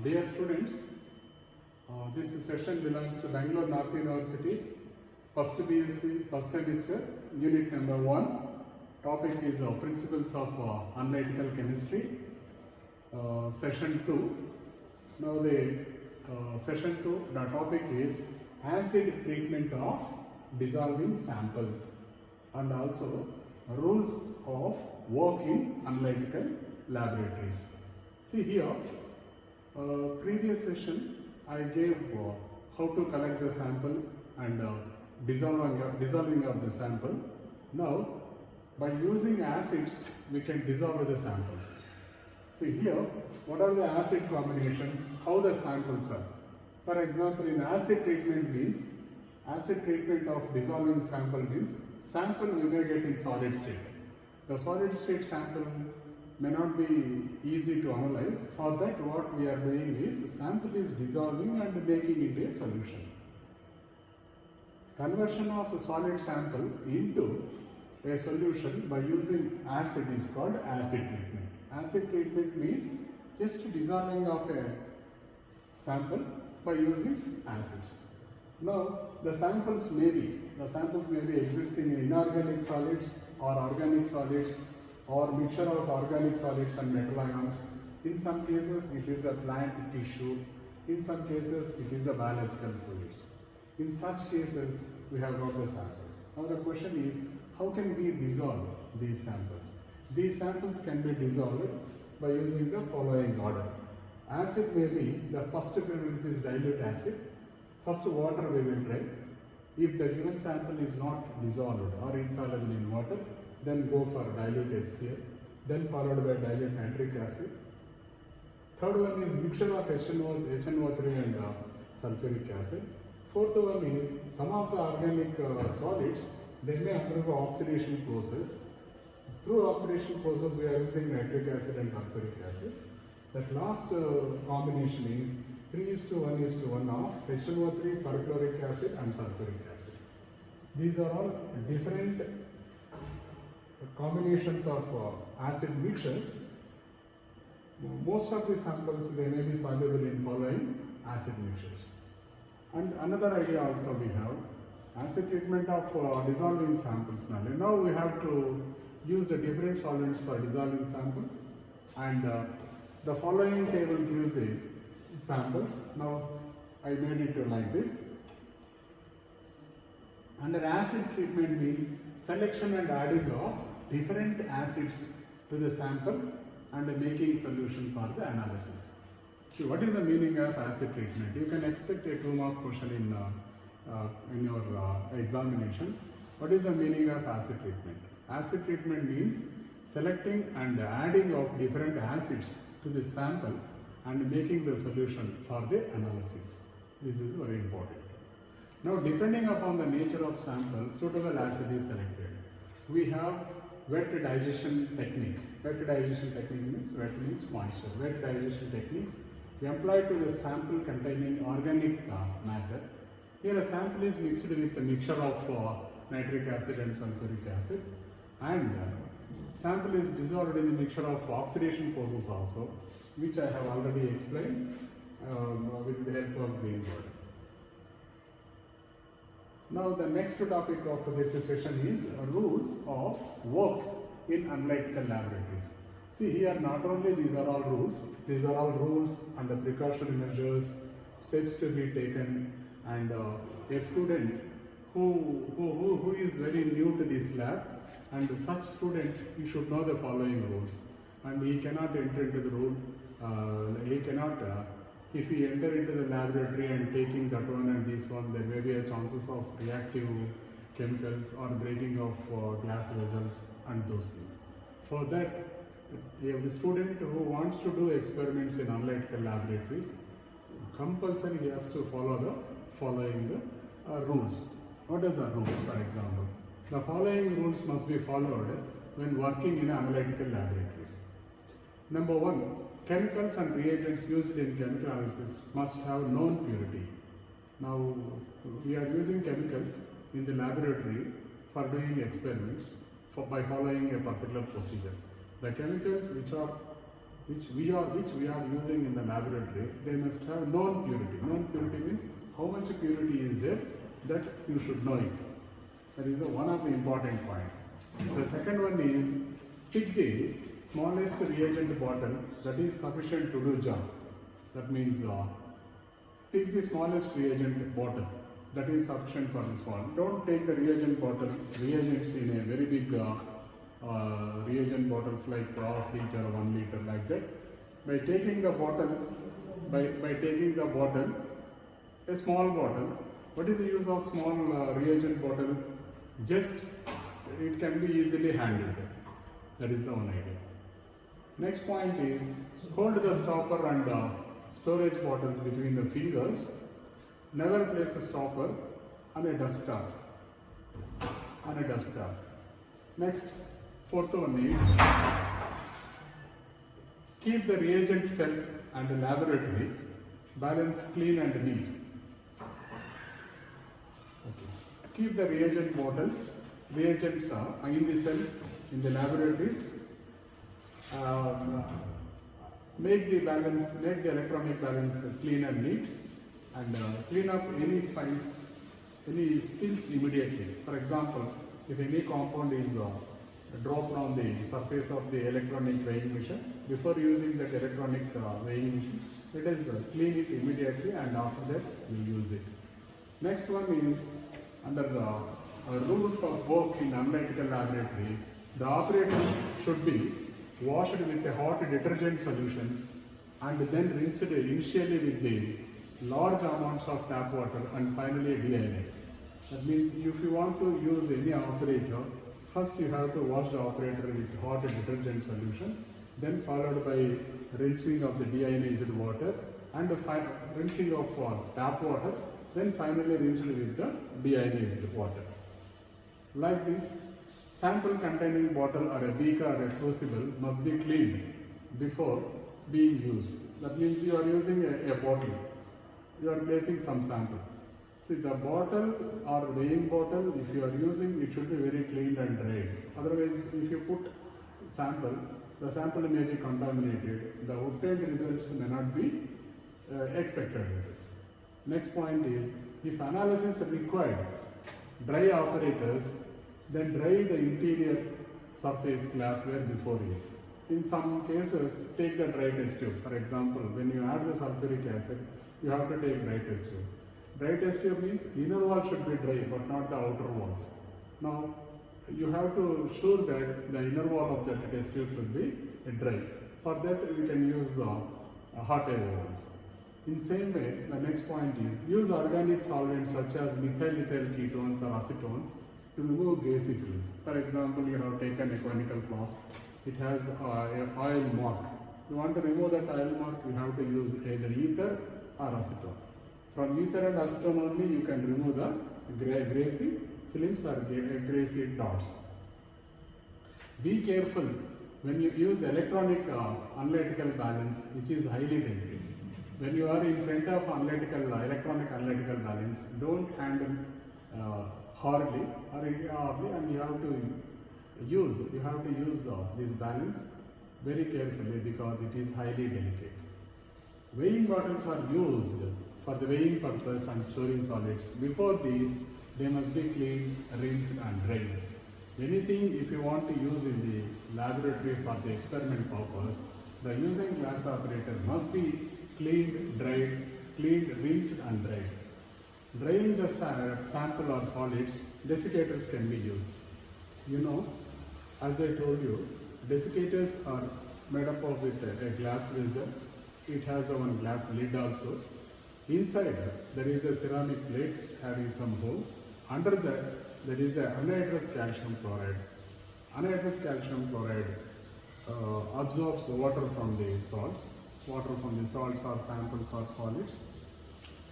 Dear students, this session belongs to Bangalore North University, first BSc, first semester, unit number 1. Topic is Principles of Analytical Chemistry, session 2. Now the session 2, the topic is acid treatment of dissolving samples and also rules of work in analytical laboratories. See here, previous session I gave how to collect the sample and dissolving of the sample. Now by using acids we can dissolve the samples. See here, what are the acid combinations, how the samples are. For example, in acid treatment means, acid treatment of dissolving sample means sample we may get in solid state. The solid state sample may not be easy to analyze. For that what we are doing is sample is dissolving and making it a solution. Conversion of a solid sample into a solution by using acid is called acid treatment. Acid treatment means just dissolving of a sample by using acids. Now the samples may be existing in inorganic solids or organic solids or mixture of organic solids and metal ions. In some cases it is a plant tissue, in some cases it is a biological fluids. In such cases we have got the samples. Now the question is, how can we dissolve these samples? These samples can be dissolved by using the following order. Acid may be, the first preference is dilute acid. First water we will try. If the given sample is not dissolved or insoluble in water, then go for dilute HCl, then followed by dilute nitric acid. Third one is mixture of HNO3 and sulfuric acid. Fourth one is some of the organic solids, they may undergo oxidation process. Through oxidation process we are using nitric acid and sulfuric acid. That last combination is 3:1:1 of HNO3, perchloric acid and sulfuric acid. These are all different combinations of acid mixtures. Most of the samples they may be soluble in following acid mixtures. And another idea also we have, acid treatment of dissolving samples. Now we have to use the different solvents for dissolving samples, and the following table gives the samples. Now I made it like this. Under acid treatment means selection and adding of different acids to the sample and making solution for the analysis. See, what is the meaning of acid treatment? You can expect a 2 marks question in your examination. What is the meaning of acid treatment? Acid treatment means selecting and adding of different acids to the sample and making the solution for the analysis. This is very important. Now, depending upon the nature of sample, suitable acid is selected. We have wet digestion technique. Wet digestion technique means moisture. Wet digestion techniques we apply to the sample containing organic matter. Here a sample is mixed with a mixture of nitric acid and sulfuric acid, and sample is dissolved in the mixture of oxidation process also, which I have already explained with the help of green board. Now the next topic of this session is rules of work in analytical laboratories. See here, not only these are all rules and the precautionary measures, steps to be taken, and a student who is very new to this lab, and such student, he should know the following rules, and he cannot enter into the rule, if he enter into the laboratory and taking that one and this one, there may be a chances of reactive chemicals or breaking of glass vessels and those things. For that, a student who wants to do experiments in analytical laboratories, compulsory he has to follow the following rules. What are the rules, for example? The following rules must be followed when working in analytical laboratories. Number 1, chemicals and reagents used in chemical analysis must have known purity. Now, we are using chemicals in the laboratory for doing experiments by following a particular procedure. The chemicals which are which we are using in the laboratory, they must have known purity. Known purity means how much purity is there, that you should know it. That is one of the important point. The second one is pick the smallest reagent bottle that is sufficient to do job. That means pick the smallest reagent bottle that is sufficient for this one. Don't take the reagent bottle, reagents in a very big reagent bottles like half liter or 1 liter like that. By taking the bottle, by taking the bottle, a small bottle, what is the use of small reagent bottle? Just it can be easily handled. That is the one idea. Next point is hold the stopper and storage bottles between the fingers. Never place a stopper on a desktop. On a desktop. Next, fourth one is keep the reagent shelf and the laboratory balance clean and neat. Okay. Keep the reagent bottles, reagents in the shelf in the laboratories. Make the electronic balance clean and neat, and clean up any spills immediately. For example, if any compound is dropped on the surface of the electronic weighing machine, before using that electronic weighing machine, let us clean it immediately, and after that we use it. Next one is under the rules of work in analytical laboratory, the operator should be washed with a hot detergent solutions and then rinsed initially with the large amounts of tap water and finally deionized. That means if you want to use any operator, first you have to wash the operator with hot detergent solution, then followed by rinsing of the deionized water and rinsing of tap water, then finally rinsed with the deionized water. Like this, sample containing bottle or a beaker or a crucible must be cleaned before being used. That means you are using a bottle, you are placing some sample. See, the bottle or weighing bottle, if you are using, it should be very clean and dried. Otherwise, if you put sample, the sample may be contaminated. The obtained results may not be expected results. Next point is, if analysis required dry operators, then dry the interior surface glassware before use. In some cases, take the dry test tube. For example, when you add the sulfuric acid, you have to take dry test tube. Dry test tube means inner wall should be dry, but not the outer walls. Now, you have to ensure that the inner wall of that test tube should be dry. For that, you can use hot air ovens. In same way, the next point is use organic solvents such as methyl ketones or acetones to remove greasy films. For example, you have taken a conical flask, it has an oil mark. You want to remove that oil mark, you have to use either ether or acetone. From ether and acetone only you can remove the greasy films or greasy dots. Be careful when you use electronic analytical balance, which is highly delicate. When you are in front of electronic analytical balance, don't handle hardly or irregularly, and you have to use this balance very carefully because it is highly delicate. Weighing bottles are used for the weighing purpose and storing solids. Before these, they must be cleaned, rinsed and dried. Anything if you want to use in the laboratory for the experiment purpose, the using glass operator must be cleaned, rinsed and dried. Drying the sample or solids, desiccators can be used. You know, as I told you, desiccators are made up of with a glass vessel. It has one glass lid also. Inside there is a ceramic plate having some holes. Under that there is a anhydrous calcium chloride. Anhydrous calcium chloride absorbs water from the salts. Water from the salts or samples or solids.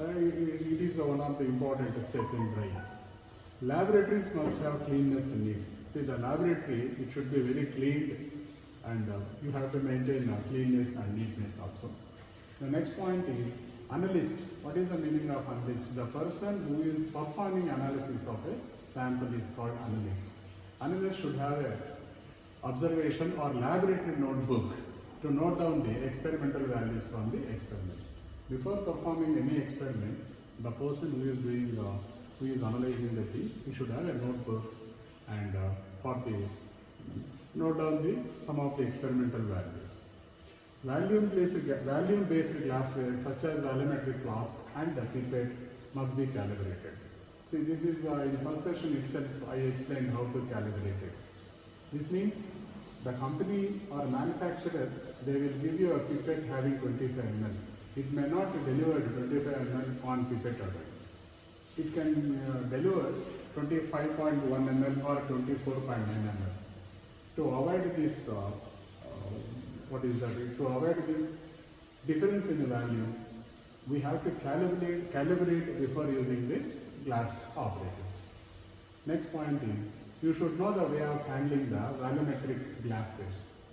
It is one of the important steps in drying. Laboratories must have cleanness and neat. See, the laboratory, it should be very clean, and you have to maintain cleanness and neatness also. The next point is analyst. What is the meaning of analyst? The person who is performing analysis of a sample is called analyst. Analyst should have a observation or laboratory notebook to note down the experimental values from the experiment. Before performing any experiment, the person who is doing, who is analyzing the thing, he should have a notebook and for the note down the some of the experimental values. Volume-based glassware such as volumetric flask and the pipette must be calibrated. See, this is in first session itself I explained how to calibrate it. This means the company or manufacturer, they will give you a pipette having 25 ml. It may not deliver 25 ml on pipette order. It can deliver 25.1 ml or 24.9 ml. To avoid this, to avoid this difference in the value, we have to calibrate before using the glass operators. Next point is, you should know the way of handling the volumetric glassware.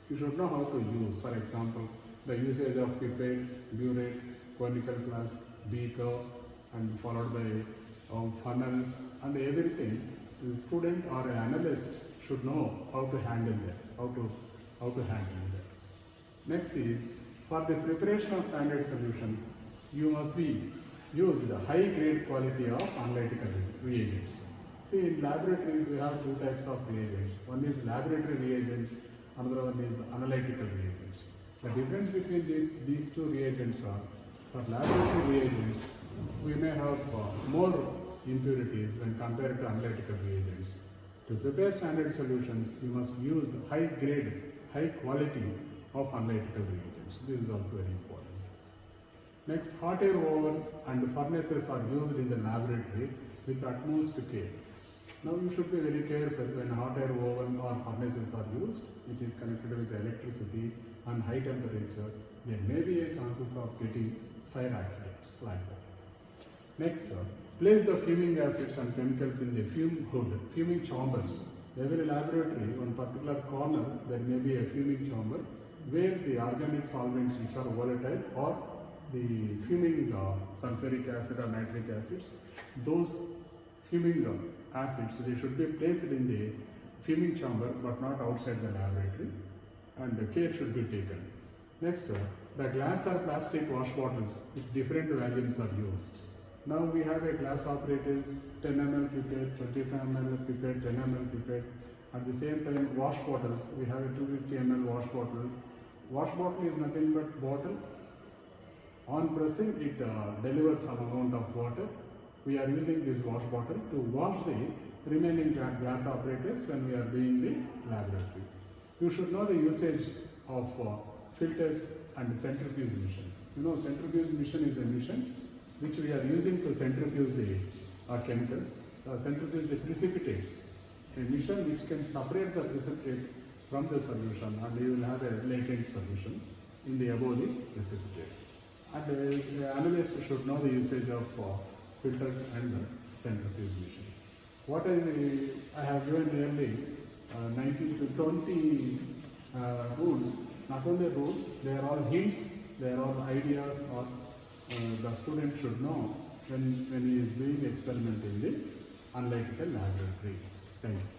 You should know how to use, for example, the usage of pipette, burette, conical flask, beaker, and followed by funnels and everything. The student or an analyst should know how to handle that, how to handle that. Next is, for the preparation of standard solutions, you must use the high grade quality of analytical reagents. See, in laboratories we have two types of reagents. One is laboratory reagents, another one is analytical reagents. The difference between these two reagents are, for laboratory reagents, we may have more impurities when compared to analytical reagents. To prepare standard solutions, you must use high grade, high quality of analytical reagents. This is also very important. Next, hot air oven and furnaces are used in the laboratory with utmost care. Now you should be very careful when hot air oven or furnaces are used. It is connected with electricity and high temperature. There may be a chances of getting fire accidents like that. Next, place the fuming acids and chemicals in the fume hood, fuming chambers. Every laboratory, one particular corner, there may be a fuming chamber where the organic solvents which are volatile or the fuming sulfuric acid or nitric acids, those fuming acids, they should be placed in the fuming chamber but not outside the laboratory, and care should be taken. Next, the glass or plastic wash bottles with different volumes are used. Now we have a glass operators, 10 ml pipette, 25 ml pipette, 10 ml pipette. At the same time, wash bottles, we have a 250 ml wash bottle. Wash bottle is nothing but bottle. On pressing, it delivers some amount of water. We are using this wash bottle to wash the remaining glass operators when we are doing the laboratory. You should know the usage of filters and centrifuge machines. You know, centrifuge machine is a machine which we are using to centrifuge the chemicals. Centrifuge the precipitates. A machine which can separate the precipitate from the solution, and you will have a latent solution in the above the precipitate. And the analyst should know the usage of filters and centrifuge machines. What I have given nearly 19 to 20 rules. Not only rules, they are all hints, they are all ideas, or the student should know when he is doing experiment in the analytical laboratory. Thank you.